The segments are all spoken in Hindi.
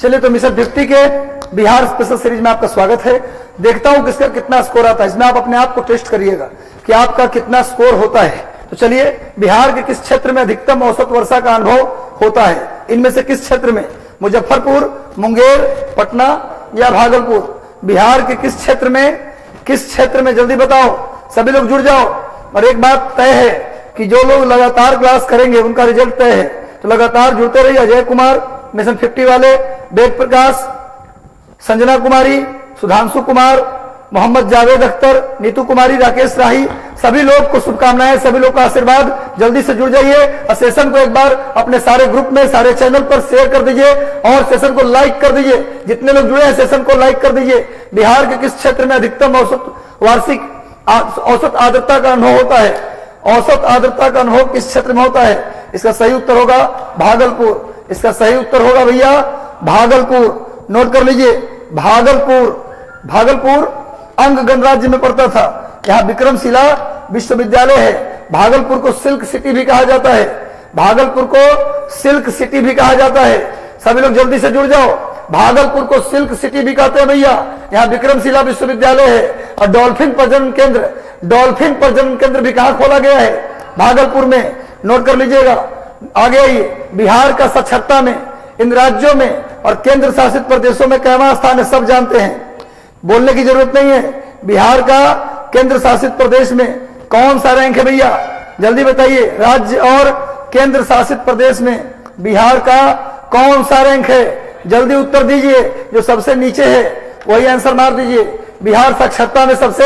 चलिए, तो मिशन 50 के बिहार स्पेशल सीरीज में आपका स्वागत है। देखता हूं किसका कितना स्कोर आता है। इसमें आप अपने आप को टेस्ट करिएगा कि आपका कितना स्कोर होता है। तो चलिए, बिहार के किस क्षेत्र में अधिकतम औसत वर्षा का अनुभव होता है? इनमें से किस क्षेत्र में? मुजफ्फरपुर, मुंगेर, पटना या भागलपुर? बिहार के किस क्षेत्र में जल्दी बताओ। सभी लोग जुड़ जाओ। और एक बात तय है कि जो लोग लगातार क्लास करेंगे उनका रिजल्ट तय है, तो लगातार जुड़ते रहिए। अजय कुमार, मिशन 50 वाले, वेद प्रकाश, संजना कुमारी, सुधांशु कुमार, मोहम्मद जावेद अख्तर, नीतू कुमारी, राकेश राही, सभी लोग को शुभकामनाएं, सभी लोग का आशीर्वाद। जल्दी से जुड़ जाइए और सेशन को एक बार अपने सारे ग्रुप में, सारे चैनल पर शेयर कर दीजिए और सेशन को लाइक कर दीजिए। जितने लोग जुड़े हैं सेशन को लाइक कर दीजिए। बिहार के किस क्षेत्र में अधिकतम औसत आर्द्रता का अनुभव होता है? औसत आर्द्रता का अनुभव किस क्षेत्र में होता है? इसका सही उत्तर होगा भागलपुर। इसका सही उत्तर होगा भैया भागलपुर। नोट कर लीजिए, भागलपुर अंग गणराज्य में पड़ता था। यहाँ विक्रमशिला विश्वविद्यालय है। भागलपुर को सिल्क सिटी भी कहा जाता है। भागलपुर को सिल्क सिटी भी कहा जाता है। सभी लोग जल्दी से जुड़ जाओ। भागलपुर को सिल्क सिटी भी कहते हैं भैया। यहाँ विक्रमशिला विश्वविद्यालय है। और डॉल्फिन प्रजनन केंद्र भी कहाँ खोला गया है? भागलपुर में। नोट कर लीजिएगा। आगे आइए, बिहार का साक्षरता में इन राज्यों में और केंद्र शासित प्रदेशों में कैवां स्थान है? सब जानते हैं, बोलने की जरूरत नहीं है। बिहार का केंद्र शासित प्रदेश में कौन सा रैंक है भैया? जल्दी बताइए। राज्य और केंद्र शासित प्रदेश में बिहार का कौन सा रैंक है? जल्दी उत्तर दीजिए। जो सबसे नीचे है वही आंसर मार दीजिए। बिहार साक्षरता में सबसे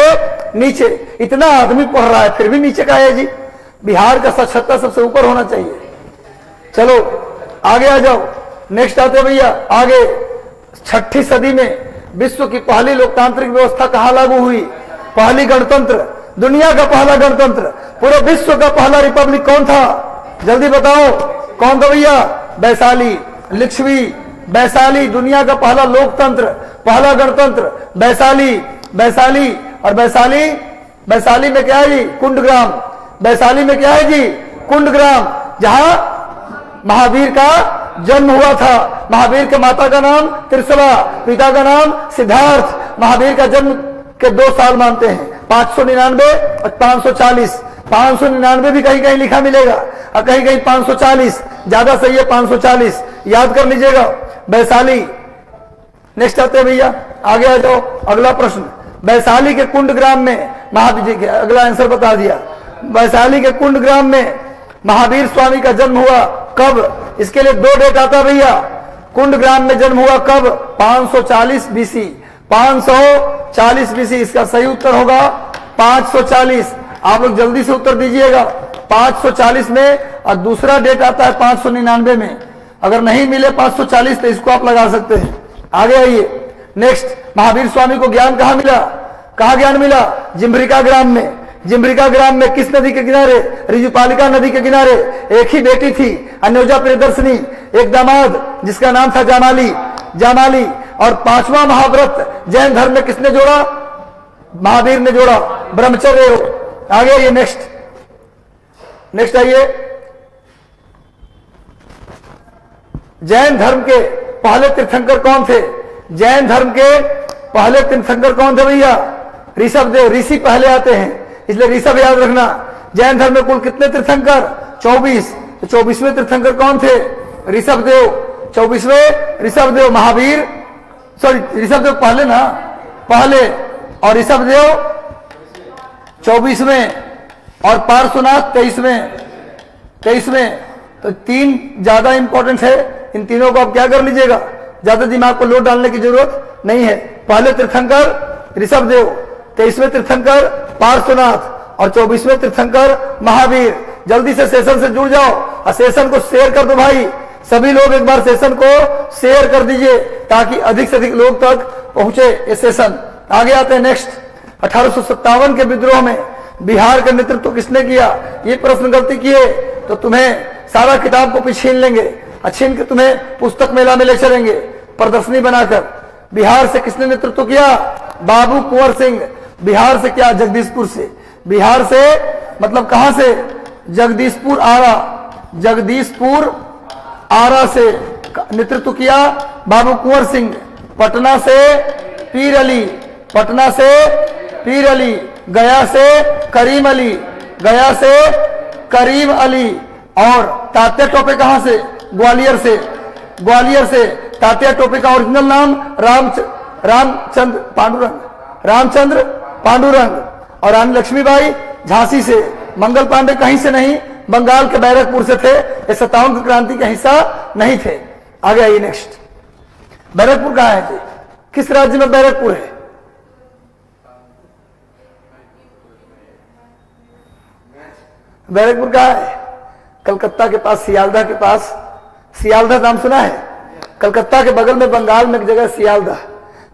नीचे। इतना आदमी पढ़ रहा है फिर भी नीचे का है जी। बिहार का साक्षरता सबसे ऊपर होना चाहिए। चलो आगे आ जाओ। नेक्स्ट आते भैया आगे। 6ठी सदी में विश्व की पहली लोकतांत्रिक व्यवस्था कहां लागू हुई? पहली गणतंत्र, दुनिया का पहला गणतंत्र, पूरे विश्व का पहला रिपब्लिक कौन था? जल्दी बताओ कौन था भैया? वैशाली, लिच्छवी, वैशाली। दुनिया का पहला लोकतंत्र, पहला गणतंत्र वैशाली। और वैशाली में क्या है जी? कुंडग्राम। वैशाली में क्या है जी? कुंडग्राम, जहां महावीर का जन्म हुआ था। महावीर के माता का नाम त्रिशला, पिता का नाम सिद्धार्थ। महावीर का जन्म के 2 साल मानते हैं, 599 और 540। 599 भी कहीं कहीं लिखा मिलेगा और कहीं कहीं 540। ज्यादा सही है 540, याद कर लीजिएगा। वैशाली। नेक्स्ट आते हैं भैया, आगे आ जाओ। अगला प्रश्न, वैशाली के कुंडग्राम में महावीर जी के, अगला आंसर बता दिया। वैशाली के कुंडग्राम में महावीर स्वामी का जन्म हुआ कब? इसके लिए 2 डेट आता भैया। कुंडग्राम में जन्म हुआ कब? 540 बीसी। 540 बीसी। इसका सही उत्तर होगा 540। आप लोग जल्दी से उत्तर दीजिएगा। 540 में। और दूसरा डेट आता है 599 में। अगर नहीं मिले 540 तो इसको आप लगा सकते हैं। आगे आइए। नेक्स्ट, महावीर स्वामी को ज्ञान कहाँ मिला? कहाँ ज्ञान मिला? जिम्भरिका ग्राम में। जिम्भरिका ग्राम में किस नदी के किनारे? ऋजुपालिका नदी के किनारे। एक ही बेटी थी अन्योजा प्रियदर्शनी, एक दामाद जिसका नाम था जामाली। और 5वां महाव्रत जैन धर्म में किसने जोड़ा? महावीर ने जोड़ा, ब्रह्मचर्य। आगे आइए। नेक्स्ट आइए। जैन धर्म के पहले तीर्थंकर कौन थे? जैन धर्म के पहले तीर्थंकर कौन थे भैया? ऋषभदेव। ऋषि पहले आते हैं इसलिए ऋषभ याद रखना। जैन धर्म में कुल कितने तीर्थंकर? 24। तो 24वें तीर्थंकर कौन थे? ऋषभदेव। 24वें ऋषभदेव। महावीर, सॉरी ऋषभदेव पहले ना, पहले। और ऋषभदेव 24वें और पार्श्वनाथ 23वें। तो 3 ज्यादा इंपॉर्टेंट है। इन तीनों को आप क्या कर लीजिएगा, ज्यादा दिमाग को लोड डालने की जरूरत नहीं है। पहले तीर्थंकर ऋषभदेव, 23वें तीर्थंकर पार्श्वनाथ और 24वें तीर्थंकर महावीर। जल्दी से सेशन से जुड़ जाओ और सेशन को शेयर कर दो भाई। सभी लोग एक बार सेशन को शेयर कर दीजिए ताकि अधिक से अधिक लोग तक पहुंचे ये सेशन। आगे आते हैं। नेक्स्ट, 1857 के विद्रोह में बिहार का नेतृत्व किसने किया? ये प्रश्न गलती किए तो तुम्हें सारा किताब कॉपी छीन लेंगे। छीन के तुम्हें पुस्तक मेला में ले चलेंगे प्रदर्शनी बनाकर। बिहार से किसने नेतृत्व किया? बाबू कुंवर सिंह। बिहार से क्या? जगदीशपुर से। बिहार से मतलब कहां से? जगदीशपुर आरा से नेतृत्व किया बाबू कुंवर सिंह, पटना से पीर अली, पटना से पीर अली, गया से करीम अली, गया से करीम अली। और तात्या टोपे कहां से? ग्वालियर से, ग्वालियर से। तात्या टोपे का ओरिजिनल नाम रामचंद्र पांडुरंग, रामचंद्र पांडुरंग। और रानी लक्ष्मीबाई झांसी से। मंगल पांडे कहीं से नहीं, बंगाल के बैरकपुर से थे। ये 57 की क्रांति का हिस्सा नहीं थे। आगे आइए नेक्स्ट। बैरकपुर कहां है जी? किस राज्य में बैरकपुर है? बैरकपुर कहां है? कलकत्ता के पास, सियालदह के पास। सियालदह नाम सुना है? कलकत्ता के बगल में बंगाल में एक जगह सियालदह,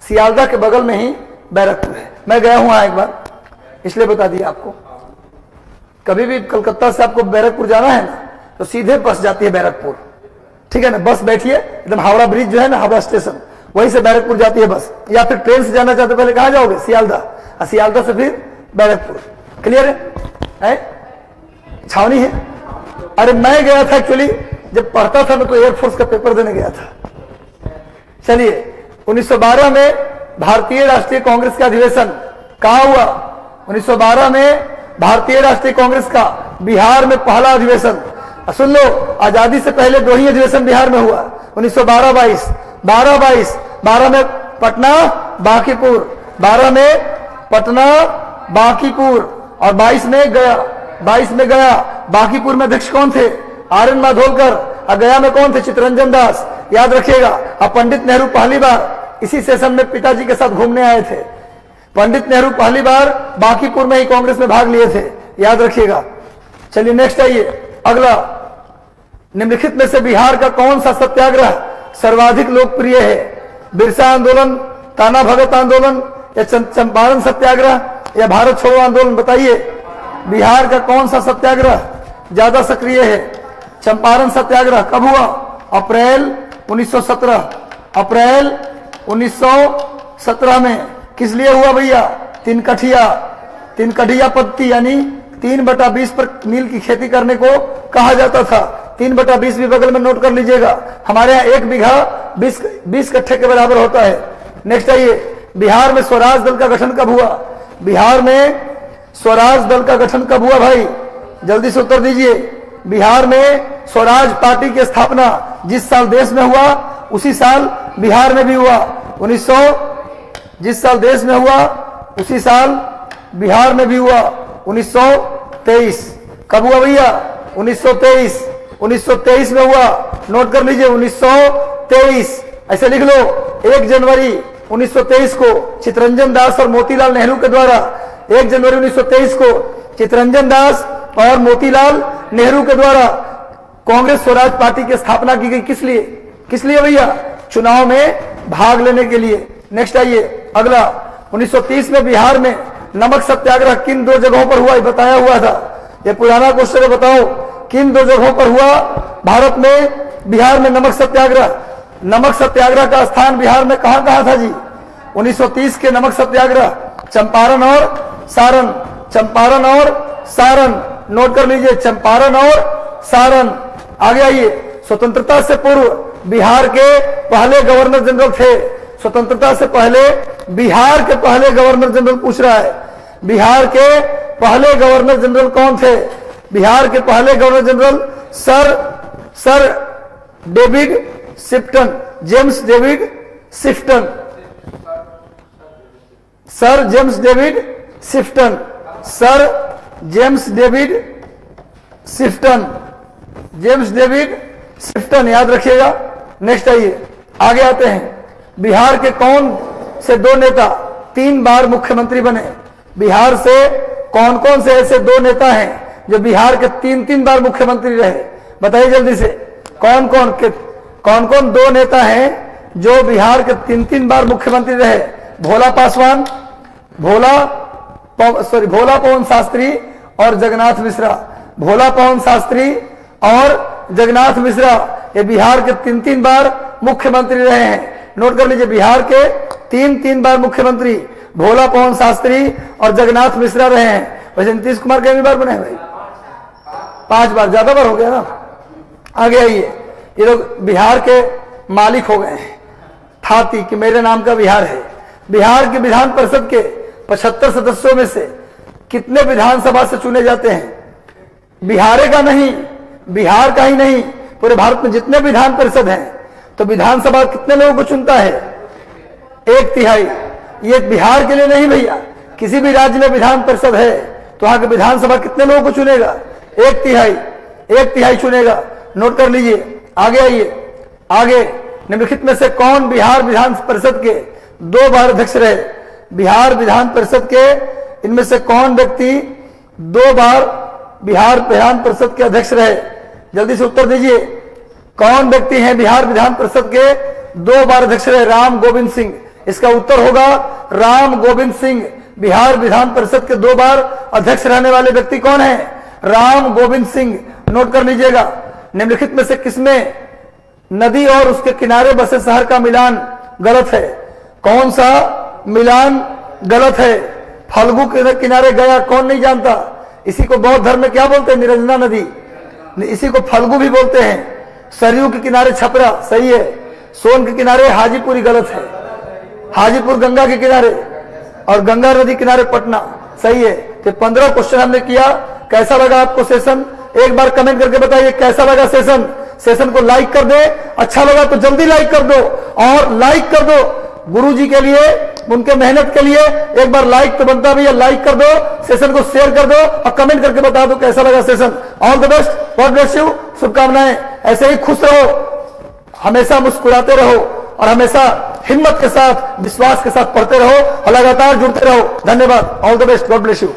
सियालदह के बगल में ही बैरकपुर है। मैं गया हूं वहां एक बार, इसलिए बता दिया आपको। कभी भी कलकत्ता से आपको बैरकपुर जाना है ना, तो सीधे बस जाती है बैरकपुर, ठीक है ना। बस बैठिए, एकदम हावड़ा ब्रिज जो है ना, हावड़ा स्टेशन, वहीं से बैरकपुर जाती है बस। या फिर ट्रेन से जाना चाहते पहले कहां जाओगे? सियालदह, और सियालदह से फिर बैरकपुर। क्लियर है? छावनी है। अरे मैं गया था एक्चुअली, जब पढ़ता था मैं तो एयरफोर्स का पेपर देने गया था। चलिए, 1912 में भारतीय राष्ट्रीय कांग्रेस का अधिवेशन कहां हुआ? 1912 में भारतीय राष्ट्रीय कांग्रेस का बिहार में पहला अधिवेशन। सुन लो, आजादी से पहले 2 ही अधिवेशन बिहार में हुआ, 1912-22, 12-22, 12 में पटना बांकीपुर, 12 में पटना बांकीपुर, और 22 में गया, 22 में गया। बांकीपुर में अध्यक्ष कौन थे? आर.एन. माधोलकर। और गया में कौन थे? चित्तरंजन दास। याद रखिएगा। अब पंडित नेहरू पहली बार इसी सेशन में पिताजी के साथ घूमने आए थे। पंडित नेहरू पहली बार बांकीपुर में ही कांग्रेस में भाग लिए थे, याद रखिएगा। चलिए नेक्स्ट आइए। अगला, निम्नलिखित में से बिहार का कौन सा सत्याग्रह सर्वाधिक लोकप्रिय है? बिरसा आंदोलन, ताना भगत आंदोलन, या चंपारण सत्याग्रह, या भारत छोड़ो आंदोलन? बताइए, बिहार का कौन सा सत्याग्रह ज्यादा सक्रिय है? चंपारण सत्याग्रह कब हुआ? अप्रैल 1917, अप्रैल 1917 में। किस लिए हुआ भैया? तीन कठिया पत्ती, यानी 3/20 पर नील की खेती करने को कहा जाता था। 3/20 भी बगल में नोट कर लीजिएगा। हमारे यहाँ 1 बीघा 20 कट्ठे के बराबर होता है। नेक्स्ट आइए। बिहार में स्वराज दल का गठन कब हुआ? बिहार में स्वराज दल का गठन कब हुआ भाई? जल्दी से उत्तर दीजिए। बिहार में स्वराज पार्टी की स्थापना जिस साल देश में हुआ, उसी साल बिहार में भी हुआ। जिस साल देश में हुआ, उसी साल बिहार में भी हुआ। 1923। कब हुआ भैया? 1923। 1923 में हुआ। नोट कर लीजिए, 1923। ऐसे लिख लो, 1 जनवरी 1923 को चित्तरंजन दास और मोतीलाल नेहरू के द्वारा, 1 जनवरी 1923 को चित्तरंजन दास और मोतीलाल नेहरू के द्वारा कांग्रेस स्वराज पार्टी की स्थापना की गई। किस लिए? किस लिए भैया? चुनाव में भाग लेने के लिए। नेक्स्ट आइए। अगला, 1930 में बिहार में नमक सत्याग्रह किन 2 जगहों पर हुआ? बताया हुआ था। ये पुराना क्वेश्चन है, बताओ किन 2 जगहों पर हुआ भारत में, बिहार में नमक सत्याग्रह? नमक सत्याग्रह का स्थान बिहार में कहां कहां था जी? 1930 के नमक सत्याग्रह चंपारण और सारण, चंपारण और सारण। नोट कर लीजिए, चंपारण और सारण। आगे आइए। स्वतंत्रता से पूर्व बिहार के पहले गवर्नर जनरल थे। स्वतंत्रता से पहले बिहार के पहले गवर्नर जनरल पूछ रहा है। बिहार के पहले गवर्नर जनरल कौन थे? बिहार के पहले governor general sir David Shifton, James David Shifton, sir James David Shifton, sir James David Shifton, James David Shifton, याद रखिएगा। नेक्स्ट आइए, आगे आते हैं। बिहार के कौन से 2 नेता 3 बार मुख्यमंत्री बने? बिहार से कौन कौन से ऐसे 2 नेता हैं जो बिहार के 3 बार मुख्यमंत्री रहे? बताइए जल्दी से। कौन कौन 2 नेता हैं जो बिहार के 3 बार मुख्यमंत्री रहे? भोला पासवान, भोला पवन शास्त्री और जगन्नाथ मिश्रा। भोला पवन शास्त्री और जगन्नाथ मिश्रा ये बिहार के 3 बार मुख्यमंत्री रहे हैं। नोट कर लीजिए, बिहार के 3 बार मुख्यमंत्री भोला पवन शास्त्री और जगन्नाथ मिश्रा रहे हैं। वैसे नीतीश कुमार कितनी बार बने भाई? 5 बार, ज्यादा बार हो गया ना। आगे आइए। ये लोग बिहार के मालिक हो गए हैं। थाती कि मेरे नाम का बिहार है। बिहार की विधान परिषद के 75 सदस्यों में से कितने विधानसभा से चुने जाते हैं? बिहार का नहीं, बिहार का ही नहीं, पूरे भारत में जितने विधान परिषद हैं, तो विधानसभा कितने लोगों को चुनता है? 1/3। ये बिहार के लिए नहीं भैया, किसी भी राज्य में विधान परिषद है तो वहां के विधानसभा कितने लोगों को चुनेगा? 1/3, 1/3 चुनेगा। नोट कर लीजिए। आगे आइए। आगे, निम्नलिखित में से कौन बिहार विधान परिषद के 2 बार अध्यक्ष रहे? बिहार विधान परिषद के इनमें से कौन व्यक्ति 2 बार बिहार विधान परिषद के अध्यक्ष रहे? जल्दी से उत्तर दीजिए। कौन व्यक्ति हैं बिहार विधान परिषद के 2 बार अध्यक्ष रहे? राम गोविंद सिंह। इसका उत्तर होगा राम गोविंद सिंह। बिहार विधान परिषद के 2 बार अध्यक्ष रहने वाले व्यक्ति कौन है? राम गोविंद सिंह। नोट कर लीजिएगा। निम्नलिखित में से किसमें नदी और उसके किनारे बसे शहर का मिलान गलत है? कौन सा मिलान गलत है? फल्गु के किनारे गया कौन नहीं जानता? इसी को बौद्ध धर्म में क्या बोलते हैं? निरंजना नदी। इसी को फल्गु भी बोलते हैं। सरयू के किनारे छपरा सही है। सोन के किनारे हाजीपुरी गलत है। हाजीपुर गंगा के किनारे और गंगा नदी किनारे पटना सही है। तो 15 क्वेश्चन हमने किया। कैसा लगा आपको सेशन? एक बार कमेंट करके बताइए कैसा लगा सेशन। सेशन को लाइक कर दे। अच्छा लगा तो जल्दी लाइक कर दो और लाइक कर दो। गुरुजी के लिए, उनके मेहनत के लिए एक बार लाइक तो बनता भैया। लाइक कर दो, सेशन को शेयर कर दो और कमेंट करके बता दो कैसा लगा session. All the best, God bless you. शुभकामनाएं। ऐसे ही खुश रहो, हमेशा मुस्कुराते रहो और हमेशा हिम्मत के साथ, विश्वास के साथ पढ़ते रहो और लगातार जुड़ते रहो। धन्यवाद। All the best, God bless you.